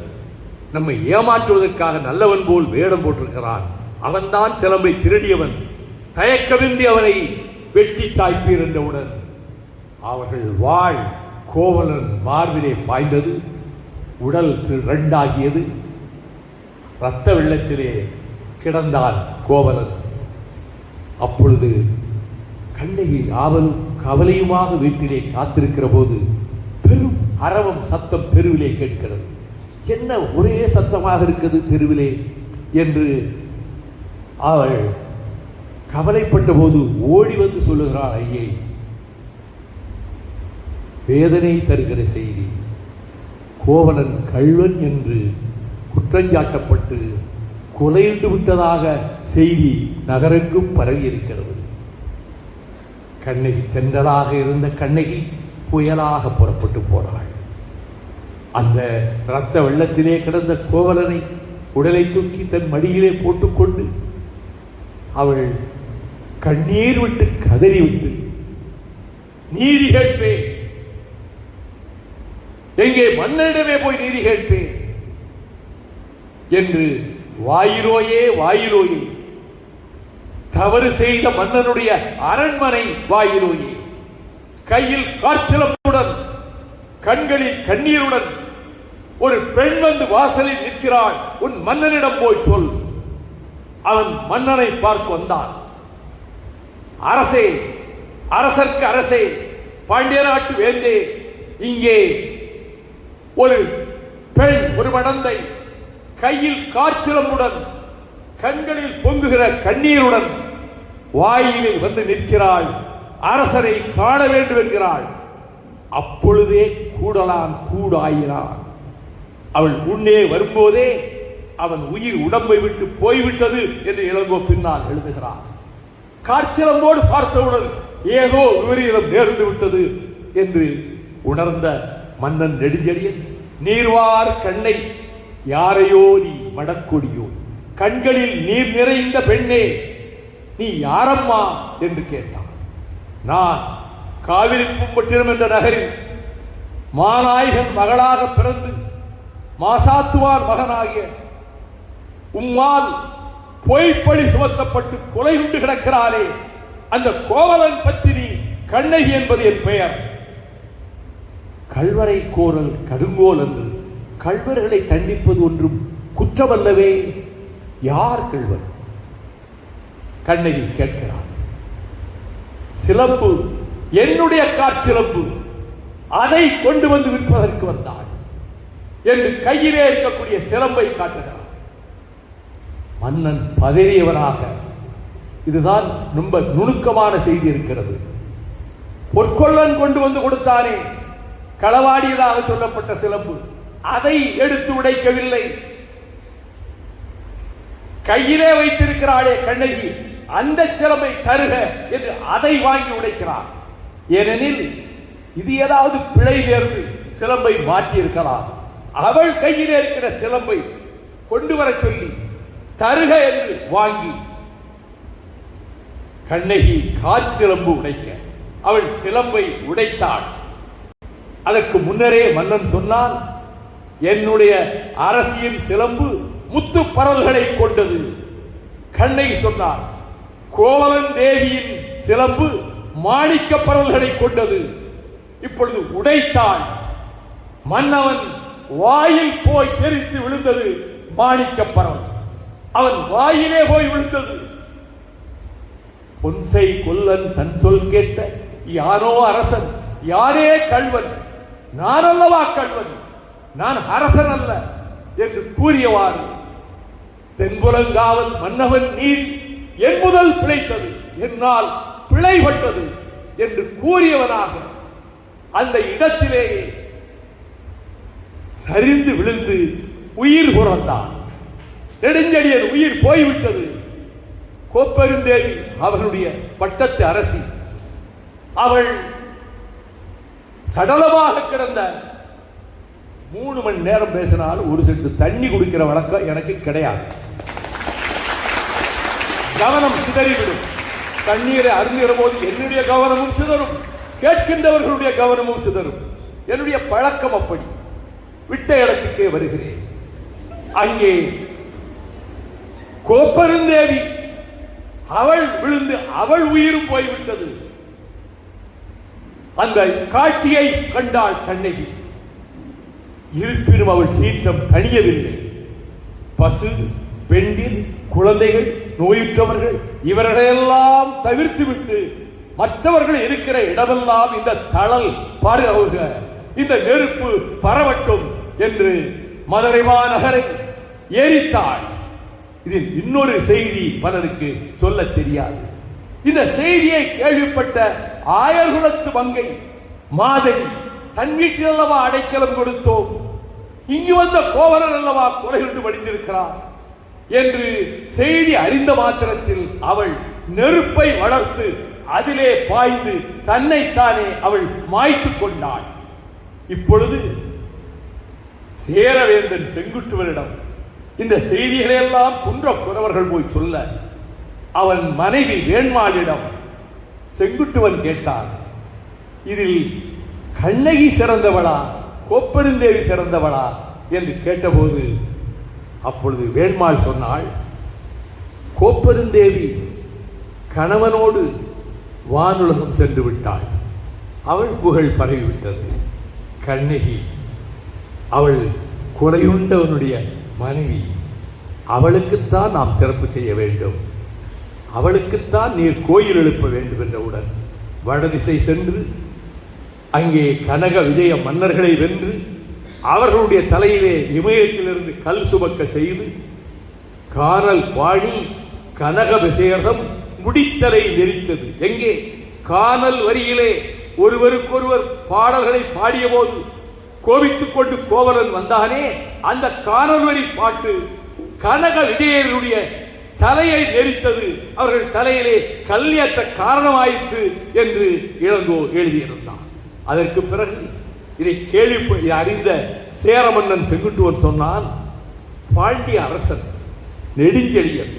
நம்மை ஏமாற்றுவதற்காக நல்லவன் போல் வேடம் போட்டிருக்கிறான், அவன்தான் சிலம்பை திருடியவன், தயக்கமின்றி அவனை வெட்டி சாய்ப்பீர் என்றவுடன் அவர்கள் வாழ் கோவலன் மார்பிலே பாய்ந்தது. உடல் 2ஆகியது. இரத்த வெள்ளத்திலே கிடந்தான் கோவலன். அப்பொழுது கண்ணகி ஆவலும் கவலையுமாக வீட்டிலே காத்திருக்கிற போது பெரும் அரவம் சத்தம் தெருவிலே கேட்கிறது. என்ன ஒரே சத்தமாக இருக்குது தெருவிலே என்று அவள் கவலைப்பட்ட போது ஓடி வந்து சொல்லுகிறாள், ஐயே, வேதனை தருகிற செய்தி, கோவலன் கள்வன் என்று குற்றஞ்சாட்டப்பட்டு கொலையிட்டு விட்டதாக செய்தி நகரெங்கும் பரவி இருக்கிறது. கண்ணகி, தென்றலாக இருந்த கண்ணகி புயலாக புறப்பட்டு போனாள். அந்த இரத்த வெள்ளத்திலே கிடந்த கோவலனை உடலை தூக்கி தன் மடியிலே போட்டுக்கொண்டு அவள் கண்ணீர் விட்டு கதறிவிட்டு, நீதி கேட்பேன், எங்கே மன்னனிடமே போய் நீதி கேட்பேன் என்று வாயிலோயே வாயிலோயே, தவறு செய்த மன்னனுடைய அரண்மனை வாயிலோயே, கையில் காற்சிலம்புடன் கண்களில் கண்ணீருடன் ஒரு பெண் வந்து வாசலில் நிற்கிறாள், உன் மன்னனிடம் போய் சொல். அவன் மன்னனை பார்க்க வந்தான். அரசே, அரசர்க்கு அரசே, பாண்டிய நாட்டு வேந்தே, இங்கே ஒரு பெண், ஒரு மடந்தை கையில் காற்சிலம்புடன் கண்களில் பொங்குகிற கண்ணீருடன் வாயிலில் வந்து நிற்கிறாள், அரசரை காண வேண்டும் என்கிறாள். அப்பொழுதே கூடலான் கூடாயினான். அவள் முன்னே வரும்போதே அவன் உயிர் உடம்பை விட்டு போய்விட்டது என்று இளங்கோ பின்னால் எழுதுகிறான். காற்சிலம்போடு பார்த்தவுடன் ஏதோ விபரீதம் நேர்ந்து விட்டது என்று உணர்ந்த மன்னன் நெடுஞ்செழியன், நீர்வார் கண்ணை யாரையோ நீ மடக்கொடியோ, கண்களில் நீர் நிறைந்த பெண்ணே நீ யாரம்மா என்று கேட்டான். நான் காவிரி பூம்பட்டினம் என்ற நகரில் மாநாயகன் மகளாக பிறந்து மாசாத்துவார் மகனாகிய உம்மால் பொய்ப்பழி சுமத்தப்பட்டு கொலை உண்டு கிடக்கிறாரே அந்த கோவலன் பத்தினி கண்ணகி என்பது என் பெயர். கல்வரை கோரல் கடுங்கோல் என்று கல்வர்களை தண்டிப்பது ஒன்றும் குற்றமல்லவே. யார் கல்வர்? கண்ணகி கேட்கிறார். சிலம்பு, என்னுடைய காற்சிலம்பு, அதை கொண்டு வந்து விற்பதற்கு வந்தாள் என்று கையிலே இருக்கக்கூடிய சிலம்பை காட்டுகிறார். மன்னன் பதறியவராக, இதுதான் ரொம்ப நுணுக்கமான செய்தி இருக்கிறது. பொற்கொள்ளன் கொண்டு வந்து கொடுத்தானே களவாடியதாக சொல்லப்பட்ட சிலம்பு, அதை எடுத்து உடைக்கவில்லை. கையிலே வைத்திருக்கிறாளே கண்ணகி, அந்த சிலம்பை தருக என்று அதை வாங்கி உடைக்கிறார். ஏனெனில் இது ஏதாவது பிழை நேர்ந்து சிலம்பை மாற்றி இருக்கலாம். அவள் கையிலே இருக்கிற சிலம்பை கொண்டு வர சொல்லி தருக என்று வாங்கி கண்ணகி காற்சிலம்பு உடைக்க அவள் சிலம்பை உடைத்தாள். அதற்கு முன்னரே மன்னன் சொன்னான், என்னுடைய அரசியின் சிலம்பு முத்து பரல்களை கொண்டது. கண்ணகி சொன்னார், கோவலன் தேவியின் சிலம்பு மாணிக்க பரல்களை கொண்டது. இப்பொழுது உடைத்தாள். மன்னவன் வாயில் போய் தெரித்து விழுந்தது மாணிக்க பரல். அவன் வாயிலே போய் விழுந்தது. பொன்சை கொல்லன் தன் சொல் கேட்ட யாரோ அரசன், யாரே கள்வன், நான் அல்லவா கள்வன், நான் அரசன் அல்ல என்று கூறியவாறு தென்புலங்காவல் மன்னவன் நீர் என் முதல் பிழைத்தது, என்னால் பிழைப்பட்டது என்று கூறியவனாக அந்த இடத்திலேயே சரிந்து விழுந்து உயிர் துறந்தான். நெடுஞ்செழியன் உயிர் போய்விட்டது. கோப்பெருந்தேவி அவர்களுடைய பட்டத்து அரசி, அவள் சடலமாக கிடந்த 3 மணி நேரம் பேசினால் ஒரு செட்டு தண்ணி குடிக்கிற வழக்கம் எனக்கு கிடையாது. கவனம் சிதறிவிடும். தண்ணீரை அருந்துகிற போது என்னுடைய கவனமும் சிதறும், கேட்கின்றவர்களுடைய கவனமும் சிதறும். என்னுடைய பழக்கம் அப்படி. விட்ட இடத்துக்கே வருகிறேன். அங்கே கோப்பெருந்தேவி அவள் விழுந்து அவள் உயிரும் போய்விட்டது. அந்த காட்சியை கண்டாள் கண்ணகி. இருப்பினும் அவள் சீற்றம் தணியவில்லை. பசு, பெண்டிர், குழந்தைகள், நோயுற்றவர்கள் இவர்களெல்லாம் தவிர்த்துவிட்டு மற்றவர்கள் இருக்கிற இடமெல்லாம் இந்த தழல் பாருக, இந்த நெருப்பு பரவட்டும் என்று மதுரை மாநகரை எரித்தாள். இதில் இன்னொரு செய்தி பலருக்கு சொல்ல தெரியாது. இந்த செய்தியை கேள்விப்பட்ட ஆயர்குலத்து மங்கை மாதவி, தன் வீட்டில் அல்லவா அடைக்கலம் கொடுத்தோம், இங்கு வந்த கோவலன் அல்லவா கொலை கொண்டு வடிந்திருக்கிறார் என்று செய்தி அறிந்த மாத்திரத்தில் அவள் நெருப்பை வளர்த்து அதிலே பாய்ந்து தன்னைத்தானே அவள் மாய்த்துக் கொண்டாள். இப்பொழுது சேரவேந்தன் செங்குட்டுவனிடம் இந்த செய்திகளை எல்லாம் குன்ற புறவர்கள் போய் சொல்ல, அவன் மனைவி வேண்மாளிடம் செங்குட்டுவன் கேட்டான், இதில் கண்ணகி சிறந்தவளா கோப்பெருந்தேவி சிறந்தவளா என்று கேட்டபோது, அப்பொழுது வேண்மாள் சொன்னாள், கோப்பெருந்தேவி கணவனோடு வானுலகம் சென்று விட்டாள், அவள் புகழ் பரவிவிட்டது. கண்ணகி அவள் குறையுண்டவனுடைய மனைவி, அவளுக்குத்தான் நாம் சிறப்பு செய்ய வேண்டும், அவளுக்குத்தான் நீர் கோயில் எழுப்ப வேண்டும் என்றவுடன் வடதிசை சென்று அங்கே கனக விஜய மன்னர்களை வென்று அவர்களுடைய தலையிலே இமயத்திலிருந்து கல் சுமக்க செய்து கானல் பாணி கனக விசேகம் முடித்தலை நெறித்தது. எங்கே? கானல் வரியிலே ஒருவருக்கொருவர் பாடல்களை பாடிய போது கோபித்துக் கொண்டு கோவலன் வந்தானே, அந்த கானல் வரி பாட்டு கனக விஜயனுடைய தலையை நெரித்தது, அவர்கள் தலையிலே கல்லியற்ற காரணமாயிற்று என்று இளங்கோ எழுதியிருந்தான். அதற்கு பிறகு இதை அறிந்த சேர மன்னன் செங்குட்டுவன் சொன்னான், பாண்டிய அரசன் நெடுஞ்செழியன்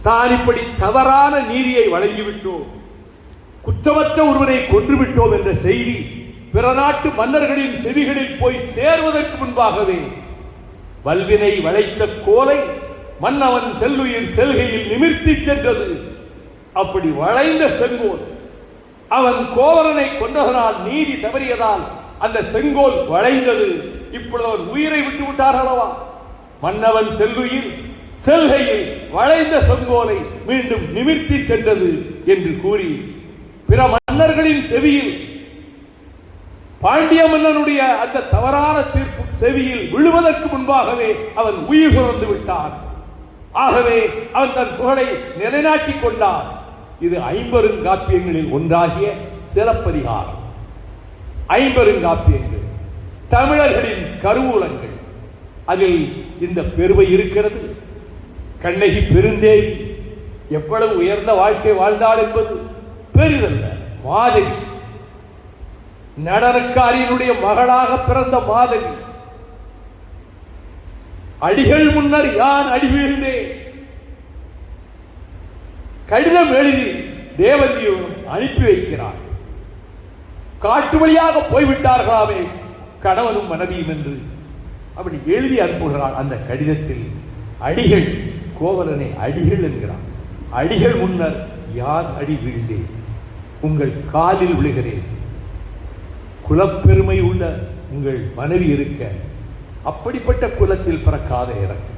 தான் இப்படி தவறான நீதியை வழங்கிவிட்டோம், குற்றமற்ற ஒருவரை கொன்றுவிட்டோம் என்ற செய்தி பிற நாட்டு மன்னர்களின் செவிகளில் போய் சேர்வதற்கு முன்பாகவே வல்வினை வளைத்த கோலை மன்னவன் செல்லுயிர் செல்கையில் நிமிர்த்தி சென்றது. அப்படி வளைந்த செங்கோல் அவன் கோவலனை கொன்றதனால் நீதி தவறியதால் அந்த செங்கோல் வளைந்தது. இப்பொழுது அவன் உயிரை விட்டு விட்டார் அல்லவா? மன்னவன் செல்லுயிர் செல்கையில் வளைந்த செங்கோலை மீண்டும் நிமிர்த்தி சென்றது என்று கூறி பிற மன்னர்களின் செவியில் பாண்டிய மன்னனுடைய அந்த தவறான தீர்ப்பு செவியில் விழுவதற்கு முன்பாகவே அவன் உயிர் துறந்து விட்டான். ஆகவே அவன் தன் புகழை நிலைநாட்டிக் கொண்டான். இது ஐம்பெருங்காப்பியங்களில் ஒன்றாகிய சிலப்பதிகாரம். ஐம்பெருங்காப்பியங்கள் தமிழர்களின் கருவூலங்கள். அதில் இந்த பெருமை இருக்கிறது. கண்ணகி பெருந்தேவி எவ்வளவு உயர்ந்த வாழ்க்கை வாழ்ந்தாள் என்பது பெரிதல்ல. மாதவி, நடனக்காரியினுடைய மகளாக பிறந்த மாதவி, அடிகள் முன்னர் யான் அடி வீழ்ந்தேன் கடிதம் எழுதி தேவந்தியும் அனுப்பி வைக்கிறார். காட்டு வழியாக போய்விட்டார்களாமே கணவனும் மனைவியும் என்று அப்படி எழுதி அனுப்புகிறார். அந்த கடிதத்தில் அடிகள் கோவலனை அடிகள் என்கிறார். அடிகள் முன்னர் யார் அடி வீழ்ந்தேன், உங்கள் காலில் விழுகிறேன். குலப்பெருமை உள்ள உங்கள் மனைவி இருக்க அப்படிப்பட்ட குலத்தில் பிறக்காத எனக்கு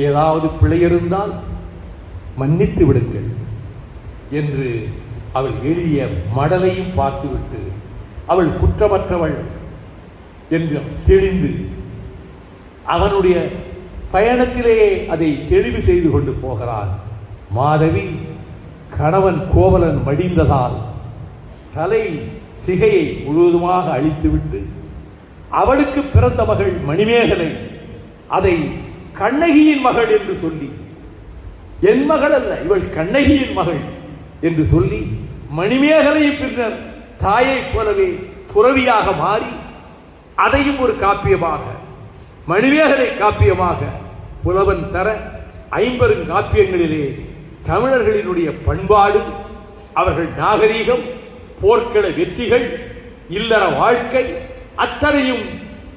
ஏதாவது பிழை இருந்தால் மன்னித்து விடுங்கள் என்று அவள் எழுதிய மடலையும் பார்த்துவிட்டு அவள் குற்றமற்றவள் என்று தெளிந்து அவனுடைய பயணத்திலேயே அதை தெளிவு செய்து கொண்டு போகிறான். மாதவி கணவன் கோவலன் மடிந்ததால் தலை சிகையை முழுவதுமாக அழித்துவிட்டு அவளுக்கு பிறந்த மகள் மணிமேகலை அதை கண்ணகியின் மகள் என்று சொல்லி, என் மகள் அல்ல இவள் கண்ணகியின் மகள் என்று சொல்லி மணிமேகலை பின்னர் தாயை போலவே துறவியாக மாறி அதையும் ஒரு காப்பியமாக மணிமேகலை காப்பியமாக புலவன் தர ஐம்பெருங்காப்பியங்களிலே தமிழர்களினுடைய பண்பாடு, அவர்கள் நாகரீகம், போர்க்கள வெற்றிகள், இல்லற வாழ்க்கை அத்தனையும்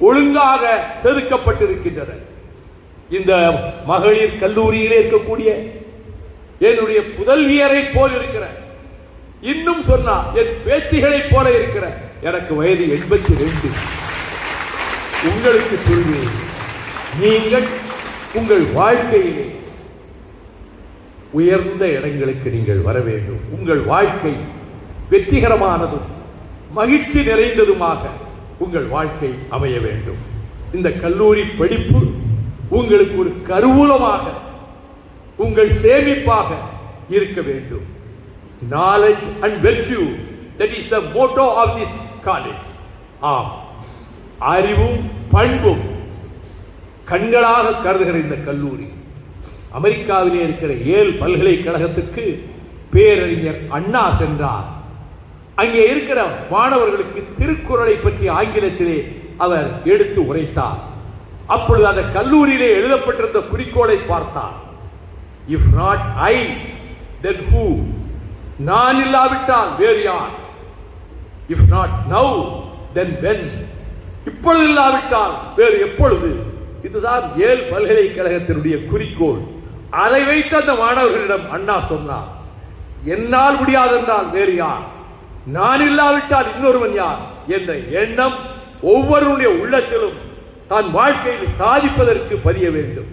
ஒழுங்காக செதுக்கப்பட்டிருக்கின்றன. இந்த மகளிர் கல்லூரியிலே இருக்கக்கூடிய என்னுடைய புதல்வியரை போல் இருக்கிற, இன்னும் சொன்னா என் பேத்திகளை போல இருக்கிற எனக்கு வயது 82. உங்களுக்கு சொல்வேன், நீங்கள் உங்கள் வாழ்க்கையிலே உயர்ந்த இடங்களுக்கு நீங்கள் வர வேண்டும். உங்கள் வாழ்க்கை வெற்றிகரமானதும் மகிழ்ச்சி நிறைந்ததுமாக உங்கள் வாழ்க்கை அமைய வேண்டும். இந்த கல்லூரி படிப்பு உங்களுக்கு ஒரு கருவூலமாக, உங்கள் சேமிப்பாக இருக்க வேண்டும். Knowledge and virtue, that is the motto of this college. ஆம், அறிவும் பண்பும் கண்களாக கருதுகிற இந்த கல்லூரி அமெரிக்காவிலே இருக்கிற ஏல் பல்கலைக்கழகத்துக்கு பேரறிஞர் அண்ணா சென்றார். அங்கே இருக்கிற மாணவர்களுக்கு திருக்குறளை பற்றி ஆங்கிலத்திலே அவர் எடுத்து உரைத்தார். அப்பொழுது அந்த கல்லூரியிலே எழுதப்பட்டிருந்த குறிக்கோளை பார்த்தார். If not I, then who? நான் இல்லாவிட்டால் வேறு யார்? If not now, then when? இப்பொழுது இல்லாவிட்டால் வேறு எப்பொழுது? இதுதான் ஏல் பல்கலைக்கழகத்தினுடைய குறிக்கோள். அதை வைத்து அந்த மாணவர்களிடம் அண்ணா சொன்னார், என்னால் முடியாதென்றால் வேறு யார், நான் இல்லாவிட்டால் இன்னொருவன் யார் என்ற எண்ணம் ஒவ்வொருடைய உள்ளத்திலும் தான் வாழ்க்கையில் சாதிப்பதற்கு பதிய வேண்டும்.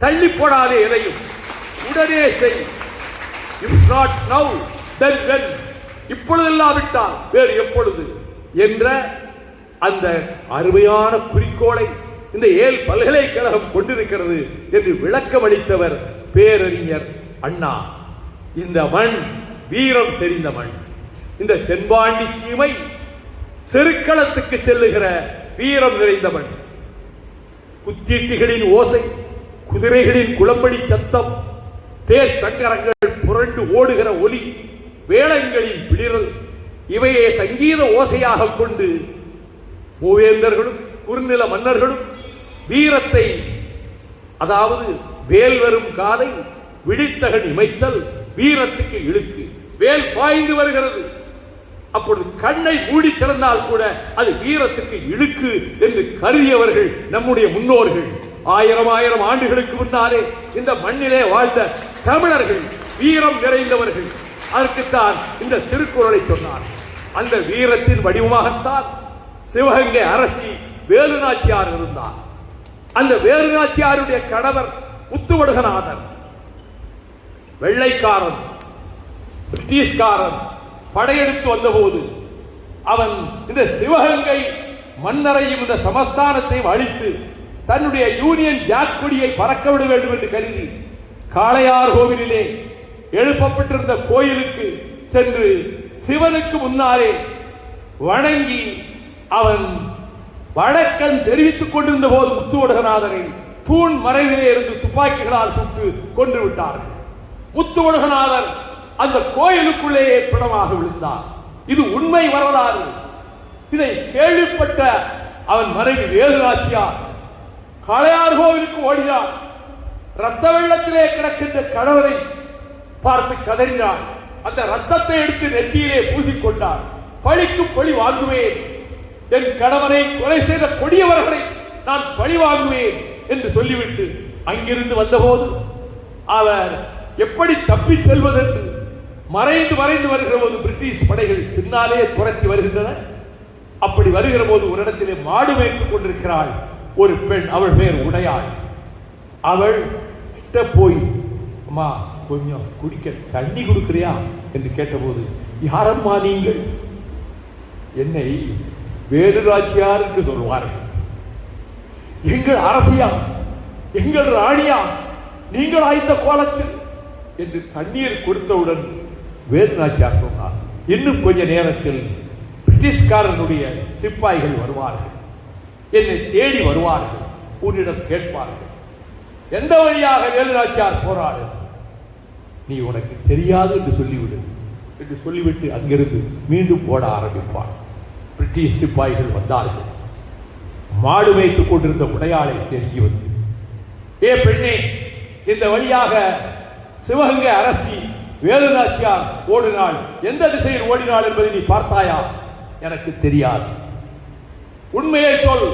தள்ளி போடாதே எதையும், உடனே செய். If not now, then when? இப்பொழுது இல்லாவிட்டால் வேறு எப்பொழுது என்ற அந்த அருமையான குறிக்கோளை இந்த ஏல் பல்கலைக்கழகம் கொண்டிருக்கிறது என்று விளக்கம் அளித்தவர் பேரறிஞர் அண்ணா. இந்த மண் வீரம் செறிந்த மண். இந்த தென்பாண்டி சீமை செருக்களத்துக்கு செல்லுகிற வீரம் நிறைந்தவன். குத்தீட்டிகளின் ஓசை, குதிரைகளின் குளம்படி சத்தம், தேர் சக்கரங்கள் புரண்டு ஓடுகிற ஒலி, வேளங்களின் பிளிரல், இவையே சங்கீத ஓசையாக கொண்டு மூவேந்தர்களும் குறுநில மன்னர்களும் வீரத்தை, அதாவது வேல் வரும் காலை விழித்தகன் இமைத்தல் வீரத்துக்கு இழுக்கு. வேல் பாய்ந்து வருகிறது, அப்பொழுது கண்ணை மூடி திறந்தால் கூட அது வீரத்துக்கு இழுக்கு என்று கருதியவர்கள் நம்முடைய முன்னோர்கள். ஆயிரம் ஆயிரம் ஆண்டுகளுக்கு முன்னாலே இந்த மண்ணிலே வாழ்ந்த தமிழர்கள் வீரம் நிறைந்தவர்கள். அதற்குத்தான் இந்த திருக்குறளை சொன்னார். அந்த வீரத்தின் வடிவமாகத்தான் சிவகங்கை அரசி வேலுநாச்சியார் இருந்தார். அந்த வேலுநாச்சியாருடைய கணவர் முத்துவடுகநாதன் வெள்ளைக்காரன், பிரிட்டிஷ்காரன் படையெடுத்து வந்தபோது அவன் இந்த சிவகங்கை மன்னரையும் இந்த சமஸ்தானத்தையும் அழித்து தன்னுடைய யூனியன் ஜாக் கொடியை பறக்க விட வேண்டும் என்று கருதி காளையார் கோவிலிலே எழுப்பப்பட்டிருந்த கோயிலுக்கு சென்று சிவனுக்கு முன்னாலே வணங்கி அவன் வழக்கன் தெரிவித்துக் கொண்டிருந்த போது முத்துவடுகநாதனை தூண் மறைவிலே இருந்து துப்பாக்கிகளால் சுட்டு கொன்று விட்டார்கள். முத்துவடுகநாதர் அந்த கோயிலுக்குள்ளேயே பிணமாக விழுந்தார். இது உண்மை வரலாறு. இதை கேள்விப்பட்ட அவன் மனைவி வேலுநாச்சியார் காளையார் கோவிலுக்கு ஓடினார். ரத்த வெள்ளத்திலே கிடக்கின்ற கணவரை பார்த்து கதறினார். அந்த ரத்தத்தை எடுத்து நெற்றியிலே பூசிக்கொண்டார். பழிக்கு பழி வாங்குவேன், என் கணவனை கொலை செய்த கொடியவர்களை நான் பழி வாங்குவேன் என்று சொல்லிவிட்டு அங்கிருந்து வந்தபோது அவர் எப்படி தப்பி செல்வதென்று மறைந்து மறைந்து வருகிற போது பிரிட்டிஷ் படைகள் பின்னாலே துரத்தி வருகின்றன. அப்படி வருகிற போது ஒரு இடத்திலே மாடு மேய்த்துக் கொண்டிருக்கிறாள் ஒரு பெண். அவள் பேர் உடையாள். அவள் கிட்ட போய், அம்மா கொஞ்சம் குடிக்க தண்ணி கொடுக்கிறியா என்று கேட்டபோது, யாரம்மா நீங்கள்? என்னை வேலுநாச்சியார் என்று சொல்வார்கள். எங்கள் அரசியா, எங்கள் ராணியா நீங்கள் ஆய்ந்த கோலத்தில் என்று தண்ணீர் கொடுத்தவுடன் வேலுநாச்சியார் சொன்னார், இன்னும் கொஞ்ச நேரத்தில் பிரிட்டிஷ்காரனுடைய சிப்பாய்கள் வருவார்கள், என்னை தேடி வருவார்கள், உன்னிடம் கேட்பார்கள், எந்த வழியாக வேலுநாச்சியார் போராடு, நீ உனக்கு தெரியாது என்று சொல்லிவிடு என்று சொல்லிவிட்டு அங்கிருந்து மீண்டும் ஓட ஆரம்பிப்பார். பிரிட்டிஷ் சிப்பாய்கள் வந்தார்கள். மாடு வைத்துக் கொண்டிருந்த உடையாளை நெருங்கி வந்து, ஏ பெண்ணே, இந்த வழியாக சிவகங்கை அரசி வேலுநாச்சியார் ஓடினாள், எந்த திசையில் ஓடினாள் என்பதை நீ பார்த்தாயா? எனக்கு தெரியாது. உண்மையை சொல்,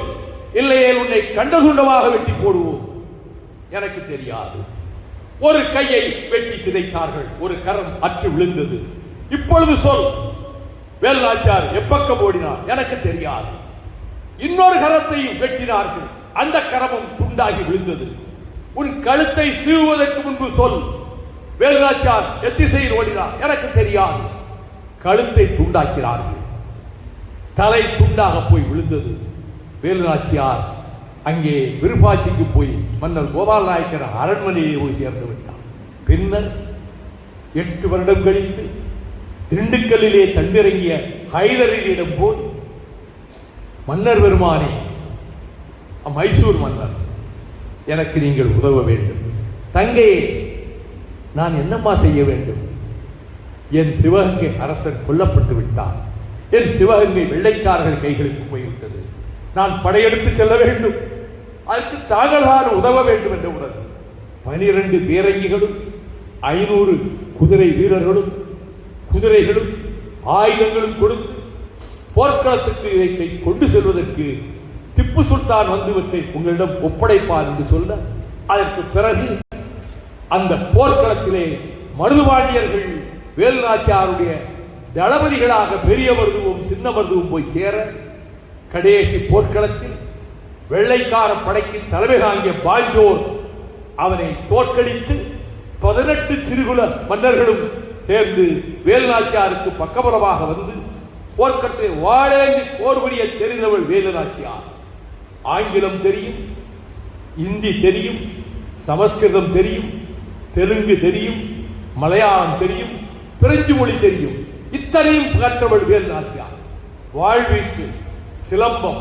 இல்லையே உன்னை கண்டதுண்டமாக வெட்டி போடுவோம். எனக்கு தெரியாது. ஒரு கையை வெட்டி சிதைத்தார்கள், ஒரு கரம் அற்று விழுந்தது. இப்பொழுது சொல், வேலுநாச்சியார் எப்பக்கம் ஓடினார்? எனக்கு தெரியாது. இன்னொரு கரத்தையும் வெட்டினார்கள், அந்த கரமும் துண்டாகி விழுந்தது. உன் கழுத்தை சீவுவதற்கு முன்பு சொல், வேலுநாச்சியார் எத்திசையில் ஓடினார்? எனக்கு தெரியாது. கழுத்தை துண்டாக்கிறார்கள், தலை துண்டாக போய் விழுந்தது. வேலுநாச்சியார் அங்கே விருப்பாட்சிக்கு போய் மன்னர் கோபால் நாயக்கர் அரண்மனையை போய் சேர்ந்து விட்டார். பின்னர் 8 வருடம் கழித்து திண்டுக்கல்லிலே தண்டிறங்கிய ஹைதரிடம் போய், மன்னர் பெருமானே, மைசூர் மன்னர், எனக்கு நீங்கள் உதவ வேண்டும். தங்கையே, நான் என்னம்மா செய்ய வேண்டும்? என் சிவகங்கை அரசன் கொல்லப்பட்டு விட்டார். என் சிவகங்கை வெள்ளைக்காரர்கள் கைகளுக்கு போய்விட்டது. நான் படையெடுத்து செல்ல வேண்டும். அதற்கு தாங்களார் உதவ வேண்டும் என்ற உணர்வு 12 பீரங்கிகளும் 500 குதிரை வீரர்களும் குதிரைகளும் ஆயுதங்களும் கொடுத்து போர்க்களத்துக்கு இதை கொண்டு செல்வதற்கு திப்பு சுல்தான் வந்துவிட்டு உங்களிடம் ஒப்படைப்பார் என்று சொல்ல, அதற்கு பிறகு அந்த போர்க்களத்திலே மருதுபாண்டியர்கள் வேலுநாச்சியாருடைய தளபதிகளாக பெரிய மருதுவும் சின்ன மருதுவும் போய் சேர, கடைசி போர்க்களத்தில் வெள்ளைக்கார படைக்கு தலைமை தாங்கிய பால்ஜோர் அவனை தோற்கடித்து 18 சிறுகுல மன்னர்களும் சேர்ந்து வேலுநாச்சியாருக்கு பக்கபலமாக வந்து போர்க்களத்தை வாழேந்தி போர் புரிய தெரிந்தவள் வேலுநாச்சியார். ஆங்கிலம் தெரியும், இந்தி தெரியும், சமஸ்கிருதம் தெரியும், தெலுங்கு தெரியும், மலையாளம் தெரியும், பிரெஞ்சு மொழி தெரியும். இத்தனையும் கற்றவள் வேலு நாச்சியார். வாழ்வீச்சு, சிலம்பம்,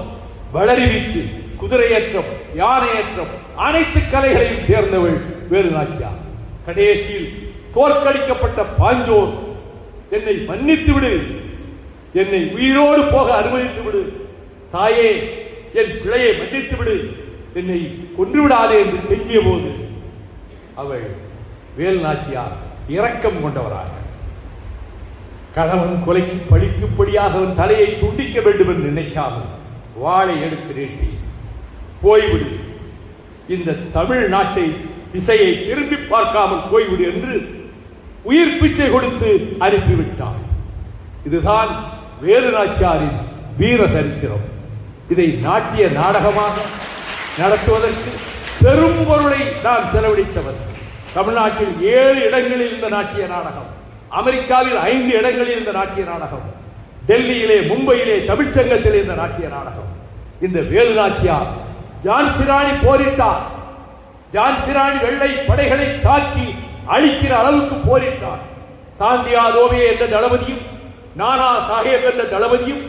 வளரிவீச்சு, குதிரையேற்றம், யானையேற்றம், அனைத்து கலைகளையும் தேர்ந்தவள் வேலு நாச்சியார். கடைசியில் தோற்கடிக்கப்பட்ட பாஞ்சோர், என்னை மன்னித்து விடு, என்னை உயிரோடு போக அனுமதித்து விடு, தாயே என் பிழையை மன்னித்து விடு, என்னை கொன்று விடாதே என்று கெஞ்சிய போது அவள் வேலு நாச்சியார் இரக்கம் கொண்டவராக, கணவன் கொலைக்கு பழிக்கும்படியாக அவன் தலையை துண்டிக்க வேண்டும் என்று நினைக்காமல் வாளை எடுத்து நீட்டி, போய்விடு, இந்த தமிழ்நாட்டை திசையை திரும்பி பார்க்காமல் போய்விடு என்று உயிர் பிச்சை கொடுத்து அனுப்பிவிட்டார். இதுதான் வேலு நாச்சியாரின் வீர சரித்திரம். இதை நாட்டிய நாடகமாக நடத்துவதற்கு பெரும் பொருளை நான் செலவழித்தவர். தமிழ்நாட்டில் 7 இடங்களில் இந்த நாட்டிய நாடகம், அமெரிக்காவில் 5 இடங்களில் இந்த நாட்டிய நாடகம், டெல்லியிலே, மும்பையிலே, தமிழ்ச்சங்கத்திலே இந்த நாட்டிய நாடகம். இந்த வேலு நாச்சியார் ஜான்சி ராணி போரிட்டார். ஜான்சி ராணி வெள்ளை படைகளை தாக்கி அழிக்கிற அளவுக்கு போரிட்டார். தாந்தியா தோவே என்ற தளபதியும் நானா சாஹேப் என்ற தளபதியும்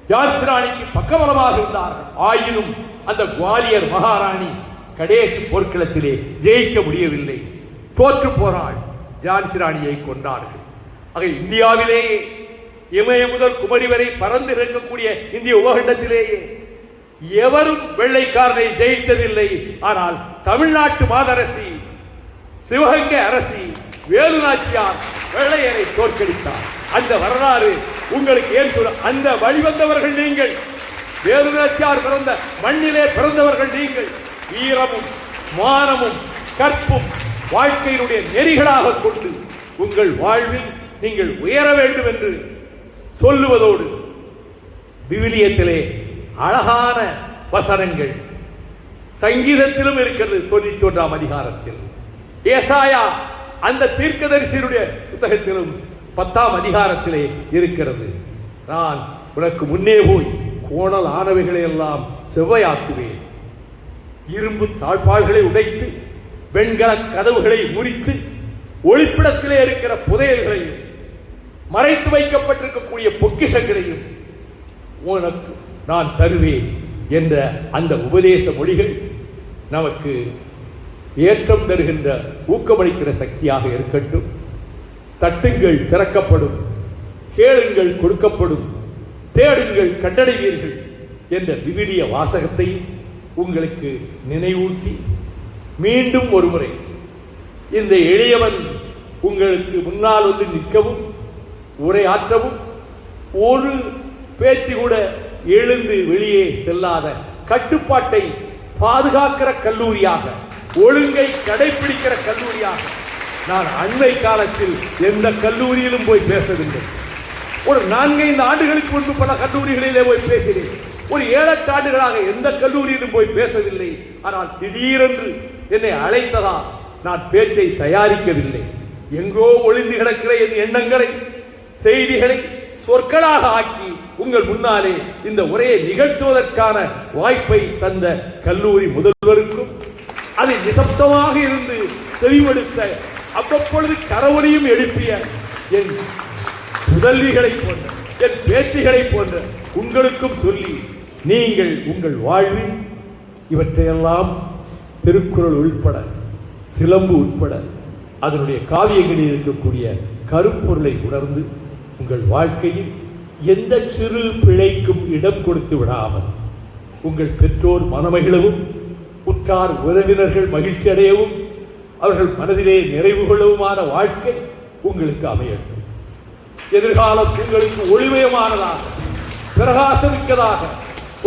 ஜான்சி ராணிக்கு பக்கபலமாக இருந்தார்கள். ஆயினும் அந்த குவாலியர் மகாராணி கடைசி போர்க்களத்திலே ஜெயிக்க முடியவில்லை, தோற்று போனாள். ஜான்சி ராணியை கொண்டார்கள். ஆக இந்தியாவிலேயே இமய முதல் குமரி வரை பறந்து இருக்கக்கூடிய இந்திய உபகண்டத்திலேயே எவரும் வெள்ளைக்காரனை ஜெயித்ததில்லை. ஆனால் தமிழ்நாட்டு மாதரசி, சிவகங்கை அரசி வேலு நாச்சியார் வெள்ளையரை தோற்கடித்தார். அந்த வரலாறு உங்களுக்கு ஏன் சொல்ல? அந்த வழிவந்தவர்கள் நீங்கள், வேலு நாச்சியார் பிறந்த மண்ணிலே பிறந்தவர்கள் நீங்கள். வீரமும் மானமும் கற்பும் வாழ்க்கையினுடைய நெறிகளாக கொண்டு உங்கள் வாழ்வில் நீங்கள் உயர வேண்டும் என்று சொல்லுவதோடு, விவிலியத்திலே அழகான வசனங்கள் சங்கீதத்திலும் இருக்கிறது. 91ஆம் அதிகாரத்தில், ஏசாயா அந்த தீர்க்கதரிசியுடைய புத்தகத்திலும் 10ஆம் அதிகாரத்திலே இருக்கிறது. நான் உனக்கு முன்னே போய் கோணல் ஆனவைகளை எல்லாம் செவ்வையாக்குவேன், இரும்பு தாழ்பாள்களை உடைத்து வெண்கல கதவுகளை முறித்து ஒளிப்பிடத்திலே இருக்கிற புதையல்களையும் மறைத்து வைக்கப்பட்டிருக்கக்கூடிய பொக்கிஷங்களையும் உனக்கு நான் தருவேன் என்ற அந்த உபதேச மொழிகள் நமக்கு ஏற்றம் தருகின்ற, ஊக்கமளிக்கிற சக்தியாக இருக்கட்டும். தட்டுங்கள் திறக்கப்படும், கேளுங்கள் கொடுக்கப்படும், தேடுங்கள் கண்டடைவீர்கள் என்ற விவிலிய வாசகத்தையும் உங்களுக்கு நினைவூட்டி, மீண்டும் ஒருமுறை இந்த எளியவன் உங்களுக்கு முன்னால் வந்து நிற்கவும் உரையாற்றவும் ஒரு பேச்சு கூட எழுந்து வெளியே செல்லாத கட்டுப்பாட்டை பாதுகாக்கிற கல்லூரியாக, ஒழுங்கை கடைபிடிக்கிற கல்லூரியாக நான் அண்மை காலத்தில் எந்த கல்லூரியிலும் போய் பேசவில்லை. ஒரு 4-5 ஆண்டுகளுக்கு முன்பு பல கல்லூரிகளிலே போய் பேசினேன். ஒரு 7-8 ஆண்டுகளாக எந்த கல்லூரியிலும் போய் பேசவில்லை. ஆனால் திடீரென்று என்னை அழைத்ததா நான் பேச்சை தயாரிக்கவில்லை. எங்கோ ஒளிந்து கிடக்கிற என் எண்ணங்களை, செய்திகளை சொற்களாக ஆக்கி உங்கள் முன்னாலே இந்த உரையை நிகழ்த்துவதற்கான வாய்ப்பை தந்த கல்லூரி முதல்வருக்கும், அதை நிசப்தமாக இருந்து செவிமடுத்த, அவ்வப்பொழுது கரவொலியும் எழுப்பிய என் முதல்விகளை போன்ற, என் பேத்திகளை போன்ற உங்களுக்கும் சொல்லி, நீங்கள் உங்கள் வாழ்வில் இவற்றையெல்லாம் திருக்குறள் உட்பட, சிலம்பு உட்பட அதனுடைய காவியங்களில் இருக்கக்கூடிய கருப்பொருளை உணர்ந்து உங்கள் வாழ்க்கையில் எந்த சிறு பிழைக்கும் இடம் கொடுத்து விடாமல் உங்கள் பெற்றோர் மனமகிழவும், உற்றார் உறவினர்கள் மகிழ்ச்சி அடையவும், அவர்கள் மனதிலே நிறைவு கொள்ளவுமான வாழ்க்கை உங்களுக்கு அமையட்டும். எதிர்காலம் உங்களுக்கு ஒளிமயமானதாக, பிரகாசமிக்கதாக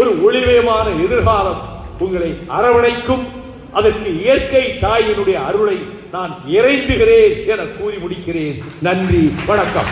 ஒரு ஒளிமயமான எதிர்காலம் உங்களை அரவணைக்கும். அதற்கு இயற்கை தாயினுடைய அருளை நான் இறைந்துகிறேன் என கூறி முடிக்கிறேன். நன்றி, வணக்கம்.